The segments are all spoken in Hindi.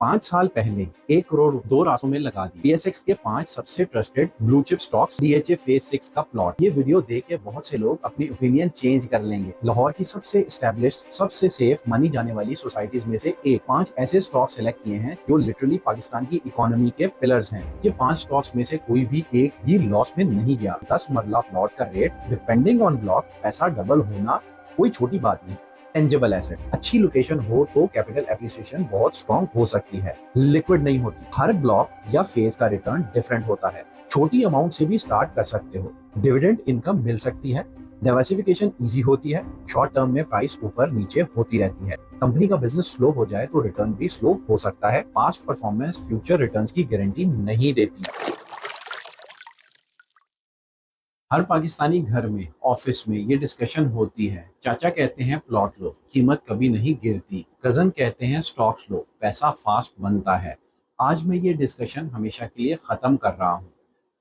5 साल पहले 1 करोड़ 2 रास्तों में लगा दी। पीएसएक्स के 5 सबसे trusted blue chip stocks, DHA phase 6 का प्लॉट। ये वीडियो देख के बहुत से लोग अपनी ओपिनियन चेंज कर लेंगे। लाहौर की सबसे स्टैब्लिश्ड, सबसे सेफ मानी जाने वाली सोसाइटीज में से एक 5 ऐसे स्टॉक सेलेक्ट किए हैं जो लिटरली पाकिस्तान की इकोनॉमी के पिलर्स हैं। ये 5 स्टॉक्स में से कोई भी एक भी लॉस में नहीं गया। 10 मरला प्लॉट का रेट डिपेंडिंग ऑन ब्लॉक, पैसा डबल होना कोई छोटी बात नहीं। टेंजेबल एसेट, अच्छी लोकेशन हो तो कैपिटल एप्रिसिएशन बहुत स्ट्रॉन्ग हो सकती है, लिक्विड नहीं होती। हर ब्लॉक या फेज का रिटर्न डिफरेंट होता है। छोटी अमाउंट से भी स्टार्ट कर सकते हो, डिविडेंड इनकम मिल सकती है, डाइवर्सिफिकेशन इजी होती है, शॉर्ट टर्म में प्राइस ऊपर नीचे होती रहती है। कंपनी का बिजनेस स्लो हो जाए तो रिटर्न भी स्लो हो सकता है। पास्ट परफॉर्मेंस फ्यूचर रिटर्न्स की गारंटी नहीं देती। हर पाकिस्तानी घर में, ऑफिस में ये डिस्कशन होती है। चाचा कहते हैं प्लॉट लो, कीमत कभी नहीं गिरती। कजन कहते हैं स्टॉक्स लो, पैसा फास्ट बनता है। आज मैं ये डिस्कशन हमेशा के लिए खत्म कर रहा हूँ,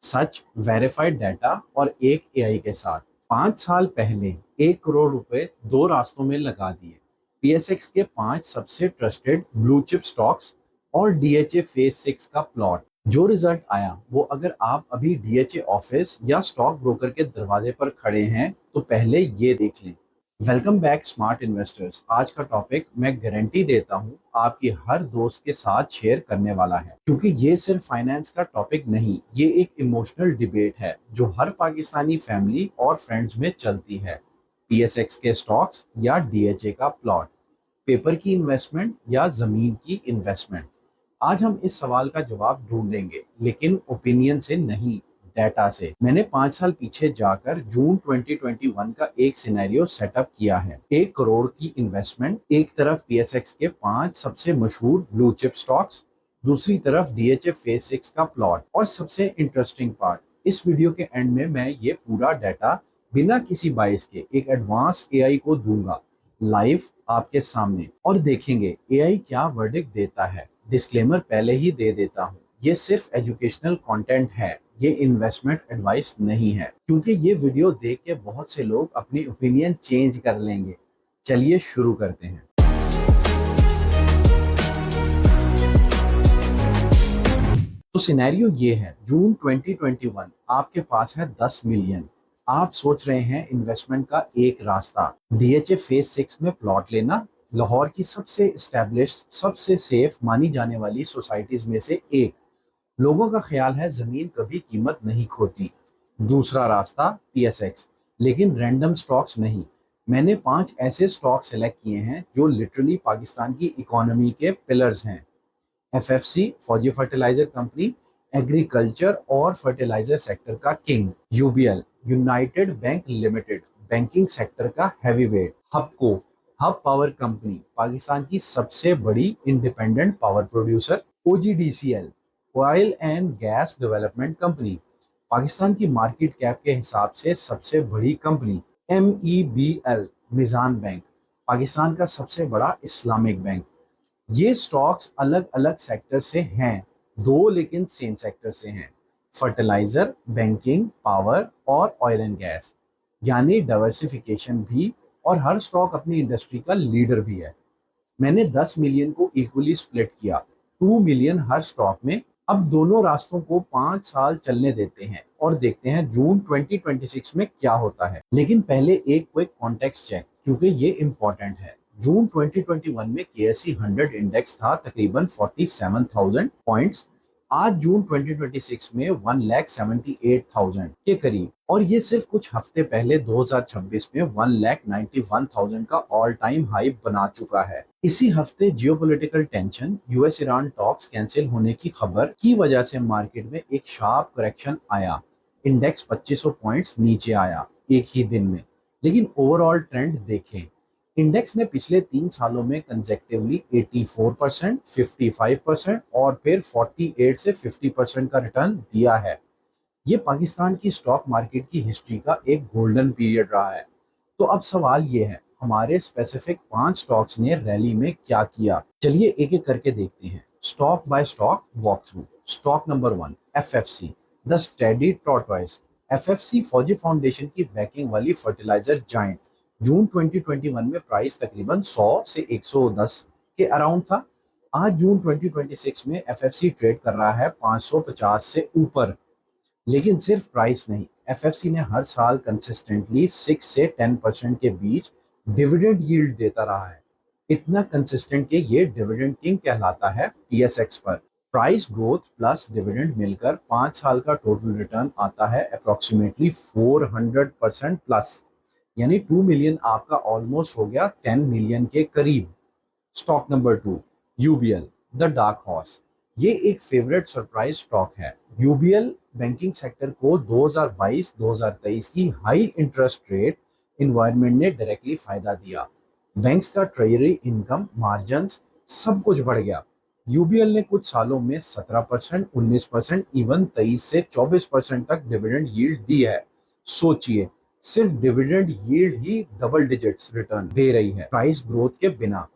सच, वेरीफाइड डाटा और एक एआई के साथ। 5 साल पहले 1 करोड़ रुपए 2 रास्तों में लगा दिए। पीएसएक्स के 5 सबसे ट्रस्टेड ब्लू चिप स्टॉक्स और डीएचए फेज 6 का प्लॉट। जो रिजल्ट आया वो अगर आप अभी डीएचए ऑफिस या स्टॉक ब्रोकर के दरवाजे पर खड़े हैं तो पहले ये देख लें। Welcome back smart investors. आज का टॉपिक मैं गारंटी देता हूँ आपकी हर दोस्त के साथ शेयर करने वाला है, क्योंकि ये सिर्फ फाइनेंस का टॉपिक नहीं, ये एक इमोशनल डिबेट है जो हर पाकिस्तानी फैमिली और फ्रेंड्स में चलती है। पीएसएक्स के स्टॉक्स या डीएचए का प्लॉट, पेपर की इन्वेस्टमेंट या जमीन की इन्वेस्टमेंट। आज हम इस सवाल का जवाब ढूंढेंगे, लेकिन ओपिनियन से नहीं, डाटा से। मैंने 5 साल पीछे जाकर जून 2021 का एक सिनेरियो सेटअप किया है। 1 करोड़ की इन्वेस्टमेंट, एक तरफ पीएसएक्स के 5 सबसे मशहूर ब्लू चिप स्टॉक्स, दूसरी तरफ डीएचए फेज 6 का प्लॉट। और सबसे इंटरेस्टिंग पार्ट, इस वीडियो के एंड में मैं ये पूरा डाटा बिना किसी बाइस के एक एडवांस एआई को दूंगा, लाइव आपके सामने, और देखेंगे एआई क्या वर्डिक्ट देता है। डिस्क्लेमर पहले ही दे देता हूँ, ये सिर्फ एजुकेशनल कंटेंट है, ये इन्वेस्टमेंट एडवाइस नहीं है, क्योंकि ये वीडियो देख के बहुत से लोग अपनी ओपिनियन चेंज कर लेंगे। चलिए शुरू करते हैं। तो सिनेरियो ये है, जून 2021, आपके पास है 10 मिलियन। आप सोच रहे हैं इन्वेस्टमेंट का एक रास्ता, डीएचए फेज 6 में प्लॉट लेना, लाहौर की सबसे स्टैब्लिश्ड, सबसे सेफ मानी जाने वाली सोसाइटीज में से एक। लोगों का ख्याल है जमीन कभी कीमत नहीं खोती। दूसरा रास्ता पीएसएक्स, लेकिन रैंडम स्टॉक्स नहीं। मैंने 5 ऐसे स्टॉक सेलेक्ट किए हैं जो लिटरली पाकिस्तान की इकोनॉमी के पिलर्स हैं। एफएफसी, फौजी फर्टिलाइजर कंपनी, एग्रीकल्चर और फर्टिलाइजर सेक्टर का king. UBL, United bank limited, banking sector का heavyweight. हबको, hub power company, Pakistan की सबसे बड़ी independent power producer. OGDCL, oil and gas development company, Pakistan की मार्केट कैप के हिसाब से सबसे बड़ी कंपनी। एमईबीएल, मिजान बैंक, पाकिस्तान का सबसे बड़ा इस्लामिक बैंक। ये स्टॉक्स अलग अलग सेक्टर से हैं, दो लेकिन सेम सेक्टर से हैं, फर्टिलाइजर, बैंकिंग, पावर और ऑयल एंड गैस, यानी डाइवर्सिफिकेशन भी। और हर स्टॉक अपनी इंडस्ट्री का लीडर भी है। मैंने 10 मिलियन को इक्वली स्प्लिट किया, 2 मिलियन हर स्टॉक में। अब दोनों रास्तों को 5 साल चलने देते हैं और देखते हैं जून 2026 में क्या होता है। लेकिन पहले एक क्विक कॉन्टेक्स्ट चेक, क्योंकि ये इंपॉर्टेंट है। जून 2021 में केएससी 100 इंडेक्स था तकरीबन 47,000 पॉइंट्स। आज जून 2026 में 1,78,000 के करीब, और ये सिर्फ कुछ हफ्ते पहले 2026 में 1,91,000 का ऑल टाइम हाई बना चुका है। इसी हफ्ते geopolitical tension, US Iran talks cancel होने की खबर की वजह से मार्केट में एक शार्प करेक्शन आया। इंडेक्स 2500 पॉइंट्स नीचे आया एक ही दिन में। लेकिन ओवरऑल ट्रेंड देखें, इंडेक्स ने पिछले 3 सालों में कंसेक्टिवली 84%, 55% और फिर 48 से 50% का रिटर्न दिया है। ये पाकिस्तान की स्टॉक मार्केट की हिस्ट्री का एक गोल्डन पीरियड रहा है। तो अब सवाल ये है, हमारे स्पेसिफिक 5 स्टॉक्स ने रैली में क्या किया। चलिए एक एक करके देखते हैं, stock by stock walk through. Stock number 1, FFC, the steady tortoise. FFC Fauji foundation की बैकिंग वाली फर्टिलाइजर जायंट। जून 2021 में प्राइस तकरीबन 100 से 110 के अराउंड था। आज जून 2026 में एफएफसी ट्रेड कर रहा है 550 से ऊपर। लेकिन सिर्फ प्राइस नहीं, एफएफसी ने हर साल कंसिस्टेंटली 6 से 10% के बीच डिविडेंड यील्ड देता रहा है। इतना कंसिस्टेंट कि ये डिविडेंड किंग कहलाता है पीएसएक्स पर। प्राइस ग्रोथ प्लस डिविडेंड मिलकर 5 साल का टोटल रिटर्न आता है अप्रोक्सीमेटली 400% प्लस, यानी 2 मिलियन आपका ऑलमोस्ट हो गया 10 मिलियन के करीब। Stock number 2, UBL the dark horse. ये एक फेवरेट सरप्राइज स्टॉक है। यूबीएल बैंकिंग सेक्टर को 2022-2023 की हाई इंटरेस्ट रेट इन्वायरमेंट ने डायरेक्टली फायदा दिया। बैंक्स का ट्रेजरी इनकम, मार्जिन्स, सब कुछ बढ़ गया। यूबीएल ने कुछ सालों में 17%, 19%, इवन 23 से 24% तक डिविडेंड यील्ड दी है। सोचिए, सिर्फ डिविडेंड यील्ड ही डबल डिजिट्स रिटर्न दे रही है प्राइस ग्रोथ के बिना।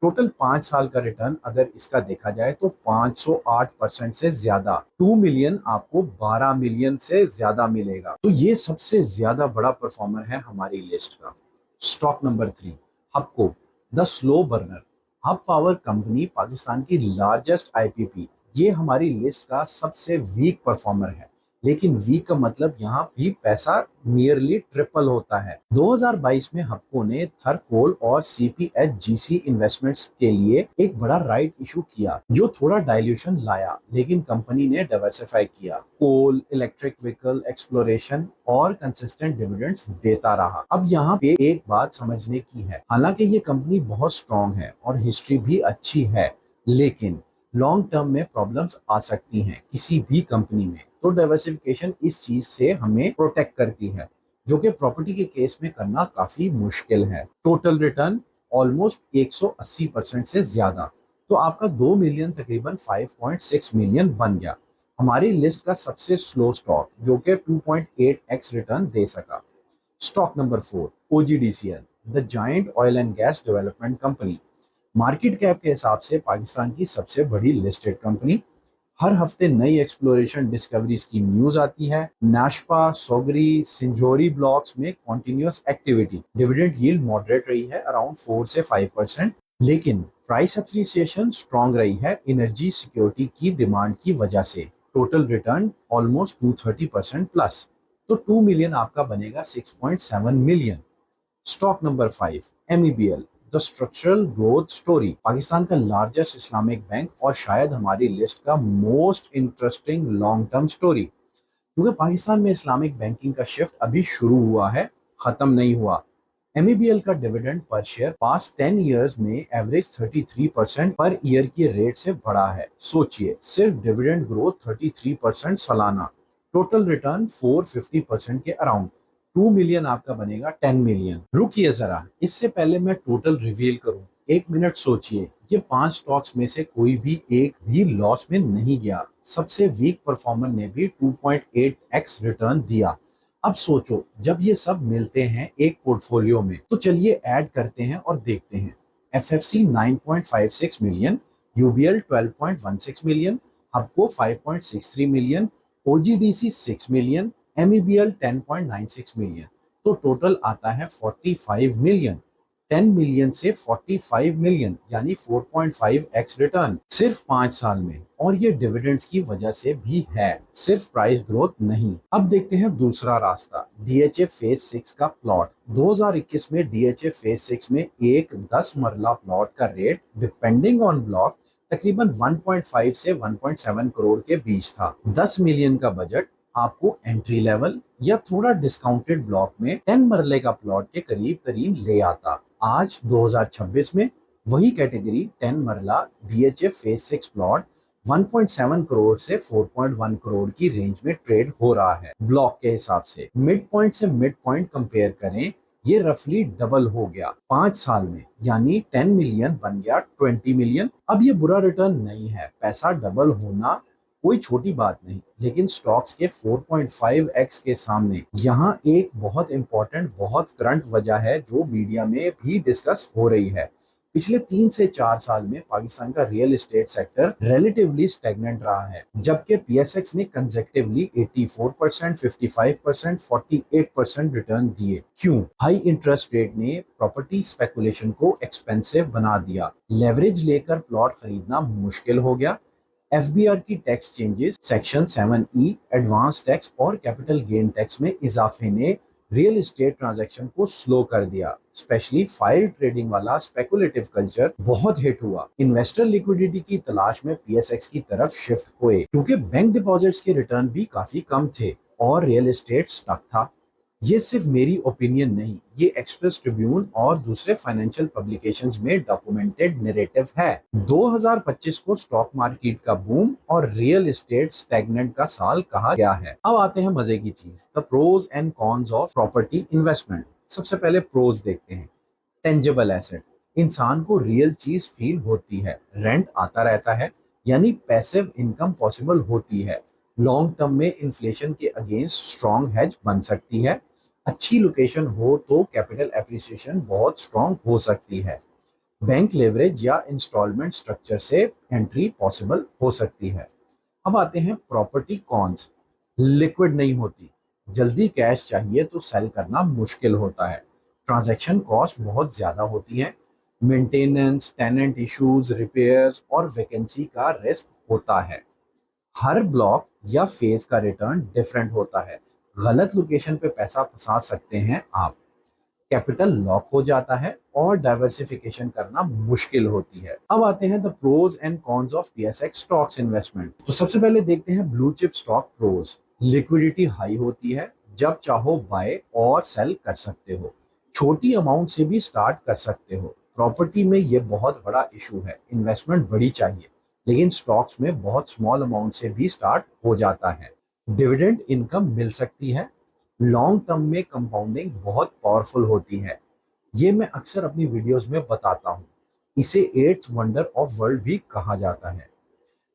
टोटल 5 साल का रिटर्न अगर इसका देखा जाए तो 508% से ज्यादा। 2 मिलियन आपको 12 मिलियन से ज्यादा मिलेगा। तो ये सबसे ज्यादा बड़ा परफॉर्मर है हमारी लिस्ट का। Stock number 3, हबको the slow burner. Hub power company Pakistan की लार्जेस्ट आईपीपी, ये हमारी लिस्ट का सबसे वीक परफॉर्मर है। लेकिन वीक का मतलब यहाँ भी पैसा नियरली ट्रिपल होता है। 2022 में हबको ने थरकोल और सीपीएचजीसी इन्वेस्टमेंट्स के लिए एक बड़ा राइट इशू किया जो थोड़ा डाइल्यूशन लाया, लेकिन कंपनी ने डाइवर्सिफाई किया। कोल, इलेक्ट्रिक व्हीकल एक्सप्लोरेशन और कंसिस्टेंट डिविडेंड्स देता रहा। अब यहाँ पे एक बात समझने की है, हालांकि ये कंपनी बहुत स्ट्रॉन्ग है और हिस्ट्री भी अच्छी है, लेकिन लॉन्ग टर्म में प्रॉब्लम्स आ सकती हैं किसी भी कंपनी में। तो डाइवर्सिफिकेशन इस चीज से हमें प्रोटेक्ट करती है, जो कि प्रॉपर्टी के केस में करना काफी मुश्किल है। टोटल रिटर्न ऑलमोस्ट 180% से ज्यादा। तो आपका 2 मिलियन तकरीबन 5.6 मिलियन बन गया। हमारी लिस्ट का सबसे स्लो स्टॉक जो कि 2.8x रिटर्न दे सका। Stock number 4, OGDCL the giant oil and gas development company. Market cap के हिसाब से पाकिस्तान की सबसे बड़ी लिस्टेड कंपनी। हर हफ्ते नई एक्सप्लोरेशन डिस्कवरीज की न्यूज आती है। नाशपा, सोगरी, सिंजोरी ब्लॉक्स में continuous activity. Dividend yield moderate रही है अराउंड 4 से 5%, लेकिन प्राइस अप्रिसिएशन स्ट्रॉन्ग रही है एनर्जी सिक्योरिटी की डिमांड की वजह से। Total return almost 230% plus. तो 2 मिलियन आपका बनेगा 6.7 million. Stock number 5, MEBL the structural growth story. Pakistan का लार्जेस्ट इस्लामिक बैंक और शायद हमारी लिस्ट का most interesting long term story, क्योंकि पाकिस्तान में इस्लामिक बैंकिंग का शिफ्ट अभी शुरू हुआ है, खत्म नहीं हुआ। एमईबीएल का dividend per share past 10 years में एवरेज 33% पर ईयर की रेट से बढ़ा है। सोचिए, सिर्फ डिविडेंड ग्रोथ 33% सालाना। टोटल रिटर्न 450% के अराउंड। 2 मिलियन आपका बनेगा 10 मिलियन। रुकिए जरा, इससे पहले मैं टोटल रिवील करूं, एक मिनट सोचिए। ये 5 स्टॉक्स में से कोई भी एक भी लॉस में नहीं गया। सबसे वीक परफॉर्मर ने भी 2.8x रिटर्न दिया। अब सोचो, जब ये सब मिलते हैं एक पोर्टफोलियो में, तो चलिए ऐड करते हैं और देखते हैं। FFC 9.56 million, UBL 12.16 million, हबको 5.63 million, OGDC 6 million, एमईबीएल 10.96 million. तो टोटल आता है 45 मिलियन। 10 मिलियन से 45 मिलियन यानी 4.5x रिटर्न सिर्फ 5 साल में। और ये डिविडेंड्स की वजह से भी है, सिर्फ प्राइस ग्रोथ नहीं। अब देखते हैं दूसरा रास्ता, डीएचए फेज 6 का प्लॉट। 2021 में डीएचए फेज 6 में एक 10 मरला प्लॉट का रेट डिपेंडिंग ऑन ब्लॉक तकरीबन 1.5 से 1.7 करोड़ के बीच था। 10 मिलियन का बजट आपको एंट्री लेवल या थोड़ा डिस्काउंटेड ब्लॉक में 10 मरले का प्लॉट के करीब तरीन ले आता। आज 2026 में वही कैटेगरी 10 मरला डीएचए फेज 6 प्लॉट 1.7 करोड़ से 4.1 करोड़ की रेंज में ट्रेड हो रहा है। ब्लॉक के हिसाब से मिड पॉइंट से मिड पॉइंट कंपेयर करें, ये रफली डबल हो गया 5 साल में, यानी 10 मिलियन बन गया 20 मिलियन। अब ये बुरा रिटर्न नहीं है, पैसा डबल होना कोई छोटी बात नहीं, लेकिन स्टॉक्स के 4.5x के सामने यहाँ एक बहुत इंपॉर्टेंट, बहुत करंट वजह है जो मीडिया में भी डिस्कस हो रही है। पिछले 3 से 4 साल में पाकिस्तान का real estate sector relatively stagnant रहा है, जबकि पीएसएक्स ने कंसेक्टिवली 84%, 55%, 48% रिटर्न दिए। क्यों? हाई इंटरेस्ट रेट ने प्रॉपर्टी स्पेकुलेशन को एक्सपेंसिव बना दिया, लेवरेज लेकर प्लॉट खरीदना मुश्किल हो गया। एफबीआर की tax changes, section 7E, advance tax और कैपिटल गेन टैक्स में इजाफे ने रियल एस्टेट ट्रांजैक्शन को स्लो कर दिया। स्पेशली फाइल ट्रेडिंग वाला स्पेकुलेटिव कल्चर बहुत हिट हुआ। इन्वेस्टर लिक्विडिटी की तलाश में पीएसएक्स की तरफ शिफ्ट हुए, क्योंकि बैंक डिपॉजिट्स के रिटर्न भी काफी कम थे और रियल एस्टेट स्टक था। ये सिर्फ मेरी ओपिनियन नहीं, ये एक्सप्रेस ट्रिब्यून और दूसरे फाइनेंशियल पब्लिकेशंस में डॉक्यूमेंटेड नैरेटिव है। 2025 को स्टॉक मार्केट का बूम और रियल एस्टेट स्टैग्नेंट का साल कहा गया है। अब आते हैं मजे की चीज, the pros and cons of property investment. सबसे पहले प्रोज देखते हैं। टेंजिबल एसेट, इंसान को रियल चीज फील होती है, रेंट आता रहता है, यानी पैसिव इनकम पॉसिबल होती है। लॉन्ग टर्म में इन्फ्लेशन के अगेंस्ट स्ट्रॉन्ग हेज बन सकती है। अच्छी लोकेशन हो तो कैपिटल एप्रिसिएशन बहुत स्ट्रॉन्ग हो सकती है। बैंक लेवरेज या इंस्टॉलमेंट स्ट्रक्चर से एंट्री पॉसिबल हो सकती है। अब आते हैं प्रॉपर्टी कॉन्स। लिक्विड नहीं होती, जल्दी कैश चाहिए तो सेल करना मुश्किल होता है। ट्रांजैक्शन कॉस्ट बहुत ज्यादा होती है। मेंटेनेंस, टेनेंट इश्यूज, रिपेयर्स और वैकेंसी का रिस्क होता है। हर ब्लॉक या फेज का रिटर्न डिफरेंट होता है। गलत लोकेशन पे पैसा फंसा सकते हैं आप, कैपिटल लॉक हो जाता है और डाइवर्सिफिकेशन करना मुश्किल होती है। अब आते हैं the pros and cons of PSX stocks investment. तो सबसे पहले देखते हैं blue chip stock pros. Liquidity high होती है, जब चाहो बाय और सेल कर सकते हो। छोटी अमाउंट से भी स्टार्ट कर सकते हो। प्रॉपर्टी में ये बहुत बड़ा इशू है, इन्वेस्टमेंट बड़ी चाहिए, लेकिन स्टॉक्स में बहुत स्मॉल अमाउंट से भी स्टार्ट हो जाता है। डिविडेंड इनकम मिल सकती है। लॉन्ग टर्म में कंपाउंडिंग बहुत पावरफुल होती है। ये मैं अक्सर अपनी वीडियोस में बताता हूँ। इसे एट्थ वंडर ऑफ वर्ल्ड भी कहा जाता है।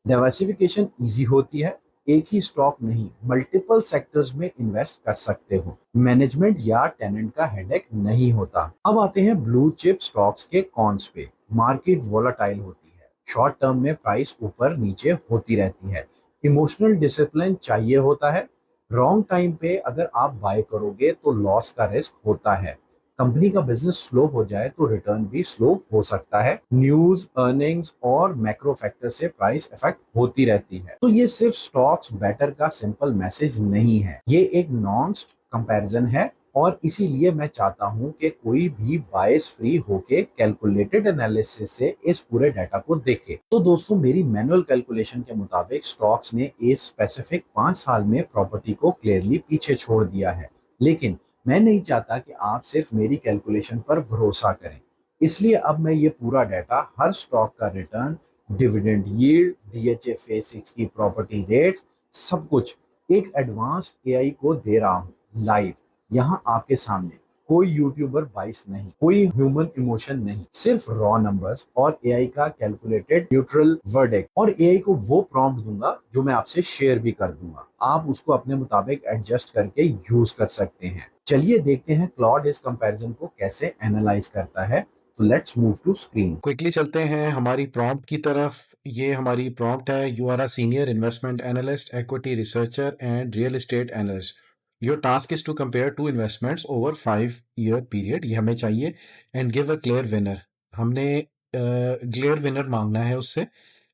डाइवर्सिफिकेशन इजी होती है, एक ही स्टॉक नहीं, मल्टीपल सेक्टर्स में इन्वेस्ट कर सकते हो। मैनेजमेंट या टेनेंट का हेडेक नहीं होता। अब आते हैं ब्लू चिप स्टॉक्स के कॉन्स पे। मार्केट वोलाटाइल होती है, शॉर्ट टर्म में प्राइस ऊपर नीचे होती रहती है। इमोशनल डिसिप्लिन चाहिए होता है। रॉन्ग टाइम पे अगर आप बाय करोगे तो लॉस का रिस्क होता है। कंपनी का बिजनेस स्लो हो जाए तो रिटर्न भी स्लो हो सकता है। न्यूज, अर्निंग्स और मैक्रो फैक्टर से प्राइस इफेक्ट होती रहती है। तो ये सिर्फ स्टॉक्स बेटर का सिंपल मैसेज नहीं है, ये एक नॉन्स्ट कंपैरिजन है। और इसीलिए मैं चाहता हूं कि कोई भी बायस फ्री होके कैलकुलेटेड एनालिसिस से इस पूरे डाटा को देखे। तो दोस्तों, मेरी मैनुअल कैलकुलेशन के मुताबिक स्टॉक्स ने इस स्पेसिफिक 5 साल में प्रॉपर्टी को क्लियरली पीछे छोड़ दिया है। लेकिन मैं नहीं चाहता कि आप सिर्फ मेरी कैलकुलेशन पर भरोसा करें। इसलिए अब मैं ये पूरा डाटा, हर स्टॉक का return, dividend yield, DHA phase 6 की प्रॉपर्टी रेट्स, सब कुछ एक एडवांस्ड एआई को दे रहा हूँ लाइव, यहाँ आपके सामने। कोई यूट्यूबर बाइस नहीं, कोई ह्यूमन इमोशन नहीं, सिर्फ रॉ नंबर्स और एआई का कैलकुलेटेड न्यूट्रल वर्डिक्ट। और एआई को वो प्रॉम्प्ट दूंगा जो मैं आपसे शेयर भी कर दूंगा, आप उसको अपने मुताबिक एडजस्ट करके यूज कर सकते हैं। चलिए देखते हैं क्लॉड इस कंपैरिजन को कैसे एनालाइज करता है। तो let's move to screen. Quickly चलते हैं हमारी प्रॉम्प्ट की तरफ। ये हमारी प्रॉम्प्ट है, you are a senior investment analyst, equity researcher and real estate analyst. Your task is to compare two investments over 5 year period, ये हमें चाहिए। And give a clear winner, हमने क्लियर विनर मांगना है उससे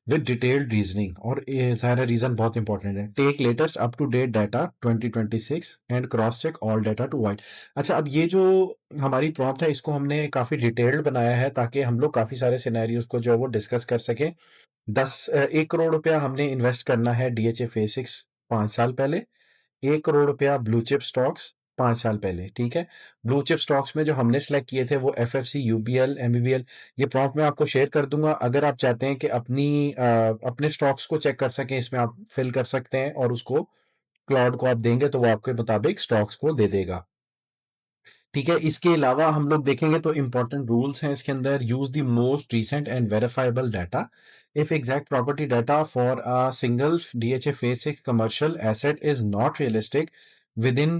विद डिटेल्ड रीजनिंग। और ये सारा रीजन बहुत इंपॉर्टेंट है। Take latest up to date data 2026 and cross check all data to white. अच्छा, अब ये जो हमारी प्रॉम्प्ट है इसको हमने काफी डिटेल्ड बनाया है ताकि हम लोग काफी सारे सिनेरियोज को जो है वो डिस्कस कर सकें। 1 करोड़ रुपया हमने इन्वेस्ट करना है डीएचए फेज 6 5 साल पहले। 1 करोड़ रुपया ब्लू चिप स्टॉक्स 5 साल पहले, ठीक है। ब्लू चिप स्टॉक्स में जो हमने सेलेक्ट किए थे वो एफएफसी, यूबीएल, एमबीबीएल। ये प्रॉम्प्ट मैं आपको शेयर कर दूंगा। अगर आप चाहते हैं कि अपने स्टॉक्स को चेक कर सकें, इसमें आप फिल कर सकते हैं और उसको क्लाउड को आप देंगे तो वो आपके मुताबिक स्टॉक्स को दे देगा, ठीक है। इसके अलावा हम लोग देखेंगे तो इंपॉर्टेंट रूल्स हैं इसके अंदर। Use the most recent and verifiable data. If exact property data for a single DHA phase 6 commercial asset is not realistic with in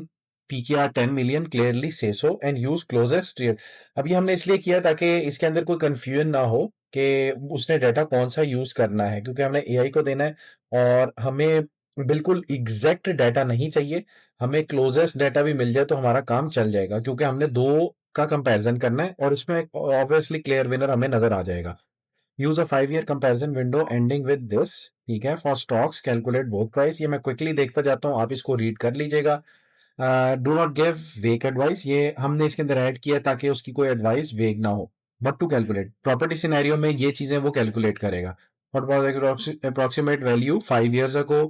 PKR 10 million clearly say so and use closest real। अब ये हमने इसलिए किया ताकि इसके अंदर कोई कंफ्यूजन ना हो कि उसने डाटा कौन सा यूज करना है, क्योंकि हमने एआई को देना है और हमें बिल्कुल एग्जैक्ट डाटा नहीं चाहिए। हमें क्लोजेस्ट डाटा भी मिल जाए तो हमारा काम चल जाएगा, क्योंकि हमने दो का कंपैरिजन करना है और इसमें ऑब्वियसली क्लियर विनर हमें नजर आ जाएगा। Use a 5 year comparison window ending with this. ठीक है, for stocks calculate both price. ये मैं क्विकली देखता जाता हूँ, आप इसको रीड कर लीजिएगा। Do not give wake advice, ये हमने इसके अंदर ऐड किया ताकि उसकी कोई एडवाइस वेग ना हो। But to calculate property scenario में ये चीजें वो कैलकुलेट करेगा। What was approximate value 5 years ago,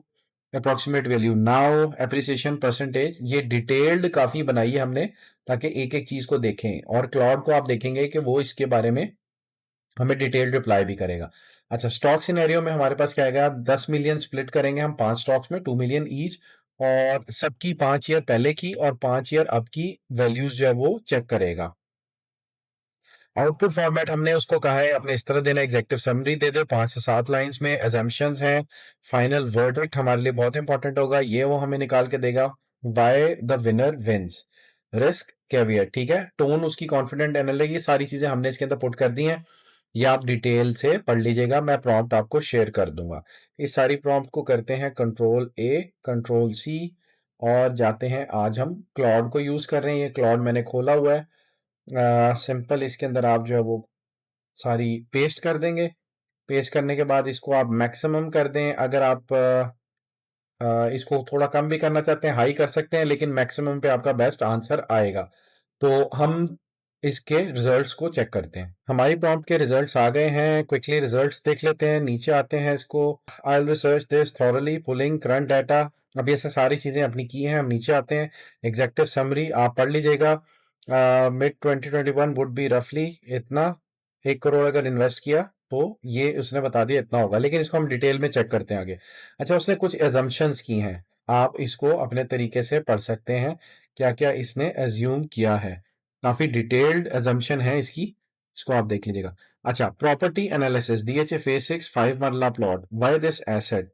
approximate value now, appreciation percentage. ये डिटेल्ड काफी बनाई है हमने ताकि एक एक चीज को देखें, और क्लाउड को आप देखेंगे कि वो इसके बारे में हमें डिटेल्ड रिप्लाई भी करेगा। अच्छा, स्टॉक सिनेरियो में हमारे पास क्या आएगा, 10 मिलियन स्प्लिट करेंगे हम 5 स्टॉक्स में, 2 मिलियन ईच, और सबकी 5 ईयर पहले की और 5 ईयर अब की वैल्यूज जो है वो चेक करेगा। आउटपुट फॉर्मेट हमने उसको कहा है अपने इस तरह देना, एग्जेक्टिव समरी दे दो 5 से 7 लाइंस में, एजम्पशंस हैं, फाइनल वर्डिक्ट हमारे लिए बहुत इंपॉर्टेंट होगा, ये वो हमें निकाल के देगा। Why the winner wins, risk caveat, ठीक है, टोन उसकी कॉन्फिडेंट एनालिटिक, ये सारी चीजें हमने इसके अंदर पुट कर दी हैं। ये आप डिटेल से पढ़ लीजिएगा, मैं प्रॉम्प्ट आपको शेयर कर दूंगा। इस सारी प्रॉम्प्ट को करते हैं कंट्रोल ए, कंट्रोल सी, और जाते हैं, आज हम क्लॉड को यूज कर रहे हैं, ये क्लॉड मैंने खोला हुआ है। सिंपल इसके अंदर आप जो है वो सारी पेस्ट कर देंगे। पेस्ट करने के बाद इसको आप मैक्सिमम कर दें। अगर आप इसको थोड़ा कम भी करना चाहते हैं, हाई कर सकते हैं, लेकिन मैक्सिमम पे आपका बेस्ट आंसर आएगा। तो हम इसके रिजल्ट्स को चेक करते हैं। हमारी प्रॉम्प्ट के रिजल्ट्स आ गए हैं, क्विकली रिजल्ट्स देख लेते हैं। नीचे आते हैं, इसको I will research this thoroughly pulling current data. अभी ऐसे सारी चीजें अपनी की हैं, हम नीचे आते हैं, एग्जेक्टिव समरी आप पढ़ लीजिएगा। मिड 2021 वुड बी रफली इतना, 1 करोड़ अगर इन्वेस्ट किया तो ये उसने बता दिया इतना होगा, लेकिन इसको हम डिटेल में चेक करते हैं आगे। अच्छा, उसने कुछ एजम्पशंस की हैं, आप इसको अपने तरीके से पढ़ सकते हैं, क्या क्या इसने एज्यूम किया है। काफी डिटेल्ड एजम्पशन है इसकी, इसको आप देख लीजिएगा। अच्छा, प्रॉपर्टी एनालिसिस, डीएचए फेज 6 5 मरला plot, why this asset,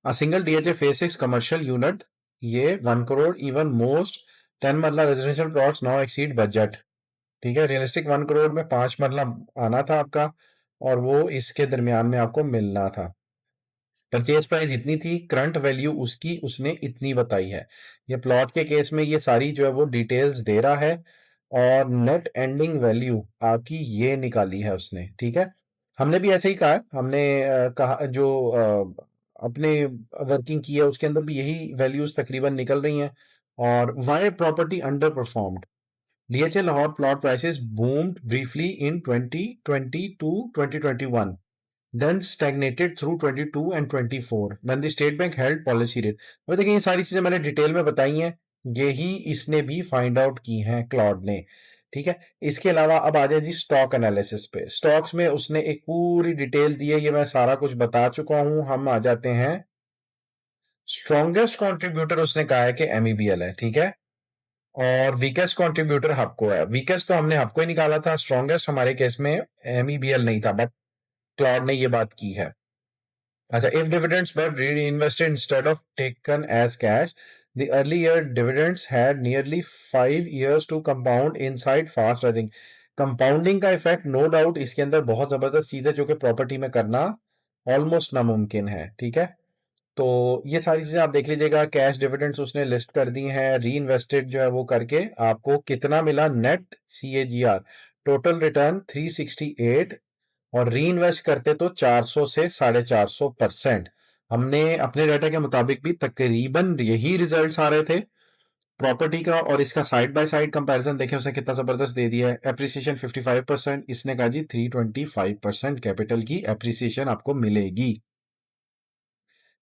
a single DHA phase 6 commercial unit, ये 1 करोड़, इवन मोस्ट 10 मरला residential plots now exceed budget. ठीक है, रियलिस्टिक 1 करोड़ में 5 मरला आना था आपका, और वो इसके दरमियान में आपको मिलना था। परचेज प्राइस इतनी थी, करंट वैल्यू उसकी उसने इतनी बताई है। ये प्लॉट के केस में ये सारी जो है वो डिटेल्स दे रहा है, और नेट एंडिंग वैल्यू आपकी ये निकाली है उसने। ठीक है, हमने भी ऐसे ही कहा है, हमने कहा जो अपने वर्किंग की है उसके अंदर भी यही वैल्यूज तकरीबन निकल रही हैं। और why property under performed, DHL Lahore plot prices boomed briefly in 2020 to 2021, then stagnated through 22 and 24 when the State Bank held policy rate। अब देखिए, ये सारी चीजें मैंने डिटेल में बताई हैं, यही इसने भी फाइंड आउट की हैं क्लॉड ने। ठीक है, इसके अलावा अब आ जाए जी स्टॉक एनालिसिस पे। स्टॉक्स में उसने एक पूरी डिटेल दी है, ये मैं सारा कुछ बता चुका हूं। हम आ जाते हैं, स्ट्रॉन्गेस्ट कंट्रीब्यूटर उसने कहा है कि MEBL है। ठीक है, और वीकेस्ट कंट्रीब्यूटर हबको है। वीकेस्ट तो हमने हबको ही निकाला था, स्ट्रॉन्गेस्ट हमारे केस में MEBL नहीं था, बट क्लाउड ने ये बात की है। अच्छा, if dividends were reinvested instead of taken as cash, the early year dividends had nearly 5 years to compound inside fast rising। Compounding का इफेक्ट नो डाउट इसके अंदर बहुत जबरदस्त चीज है, जो कि प्रॉपर्टी में करना ऑलमोस्ट नामुमकिन है। ठीक है, तो ये सारी चीजें आप देख लीजिएगा। कैश डिविडेंड्स उसने लिस्ट कर दी हैं, री इन्वेस्टेड जो है वो करके आपको कितना मिला, नेट CAGR, टोटल रिटर्न 368, और री इन्वेस्ट करते तो 400 से 450%। हमने अपने डाटा के मुताबिक भी तकरीबन यही रिजल्ट्स आ रहे थे प्रॉपर्टी का, और इसका साइड बाय साइड कंपैरिजन देखें उसने कितना जबरदस्त दे दिया है। एप्रिसिएशन 55%, इसने कहा जी 325% कैपिटल की एप्रिसिएशन आपको मिलेगी।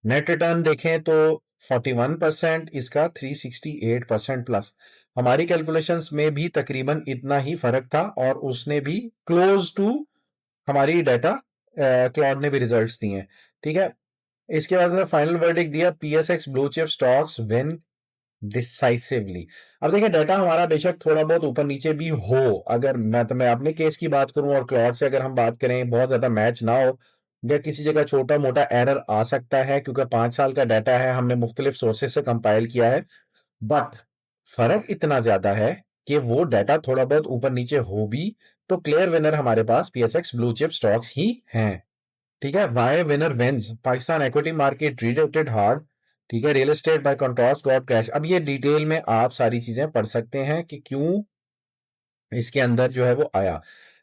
नेट रिटर्न देखें तो 41%, इसका 368% प्लस। हमारी कैलकुलेशंस में भी तकरीबन इतना ही फर्क था, और उसने भी क्लोज टू हमारी डाटा क्लाउड ने भी रिजल्ट्स दिए हैं। ठीक है, इसके बाद उसने फाइनल वर्डिक्ट दिया, PSX blue chip stocks win decisively. अब देखिए, डाटा हमारा बेशक थोड़ा बहुत ऊपर नीचे भी हो, अगर मैं अपने केस की बात करूं और क्लॉड से अगर हम बात करें, बहुत ज्यादा मैच ना हो, या किसी जगह छोटा मोटा एरर आ सकता है, क्योंकि 5 साल का डाटा है, हमने मुख्तलिफ सोर्सेज से कंपाइल किया है। बट फर्क इतना ज्यादा है कि वो डाटा थोड़ा बहुत ऊपर नीचे हो भी तो क्लियर विनर हमारे पास पीएसएक्स ब्लू चिप स्टॉक्स ही हैं। ठीक है, why winner wins, Pakistan equity market reacted hard. ठीक है, real estate by contrast got crashed. अब ये डिटेल में आप सारी चीजें पढ़ सकते हैं कि क्यों इसके अंदर जो है वो आया।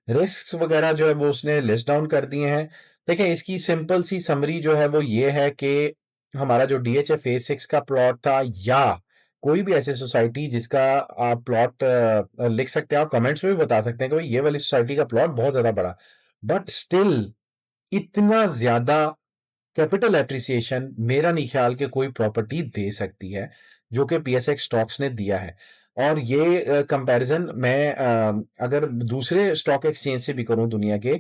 रिस्क वगैरह जो है वो उसने लिस्ट डाउन कर दिए हैं। देखिए, इसकी सिंपल सी समरी जो है वो ये है कि हमारा जो डीएचए फेज 6 का प्लॉट था, या कोई भी ऐसी सोसाइटी जिसका आप प्लॉट लिख सकते हैं, आप कमेंट्स में भी बता सकते हैं कि भाई ये वाली सोसाइटी का प्लॉट बहुत ज्यादा बड़ा, बट स्टिल इतना ज्यादा कैपिटल एप्रिसिएशन मेरा नहीं ख्याल कि कोई प्रॉपर्टी दे सकती है जो कि पीएसएक्स स्टॉक्स ने दिया है। और ये कंपैरिजन मैं अगर दूसरे स्टॉक एक्सचेंज से भी करूं दुनिया के,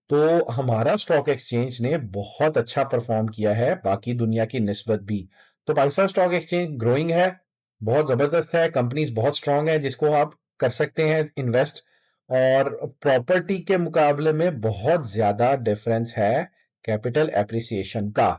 तो हमारा स्टॉक एक्सचेंज ने बहुत अच्छा परफॉर्म किया है बाकी दुनिया की निस्बत भी। तो पाकिस्तान स्टॉक एक्सचेंज ग्रोइंग है, बहुत जबरदस्त है, कंपनीज बहुत स्ट्रांग है जिसको आप कर सकते हैं इन्वेस्ट। और प्रॉपर्टी के मुकाबले में बहुत ज्यादा डिफरेंस है कैपिटल एप्रिसिएशन का।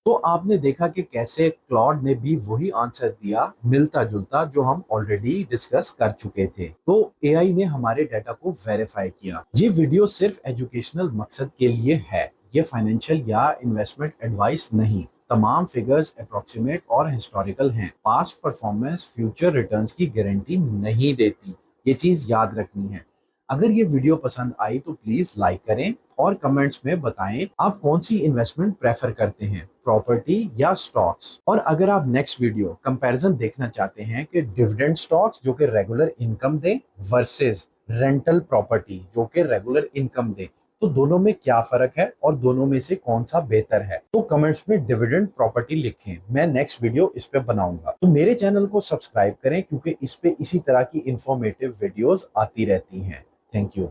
तो आपने देखा कि कैसे क्लॉड ने भी वही आंसर दिया मिलता जुलता जो हम ऑलरेडी डिस्कस कर चुके थे। तो एआई ने हमारे डाटा को वेरीफाई किया। ये वीडियो सिर्फ एजुकेशनल मकसद के लिए है, ये फाइनेंशियल या इन्वेस्टमेंट एडवाइस नहीं। तमाम फिगर्स अप्रोक्सीमेट और हिस्टोरिकल हैं। पास्ट परफॉर्मेंस फ्यूचर रिटर्न्स की गारंटी नहीं देती, ये चीज याद रखनी है। अगर ये वीडियो पसंद आई तो प्लीज लाइक करें और कमेंट्स में बताएं आप कौन सी इन्वेस्टमेंट प्रेफर करते हैं, प्रॉपर्टी या स्टॉक्स। और अगर आप नेक्स्ट वीडियो कंपैरिजन देखना चाहते हैं कि डिविडेंड स्टॉक्स जो कि रेगुलर इनकम दें वर्सेस रेंटल प्रॉपर्टी जो कि रेगुलर इनकम दे, तो दोनों में क्या फर्क है और दोनों में से कौन सा बेहतर है, तो कमेंट्स में डिविडेंड प्रॉपर्टी लिखें। मैं नेक्स्ट वीडियो इस पे बनाऊंगा। तो मेरे चैनल को सब्सक्राइब करें क्योंकि इस पे इसी तरह की इंफॉर्मेटिव वीडियोस आती रहती हैं। Thank you.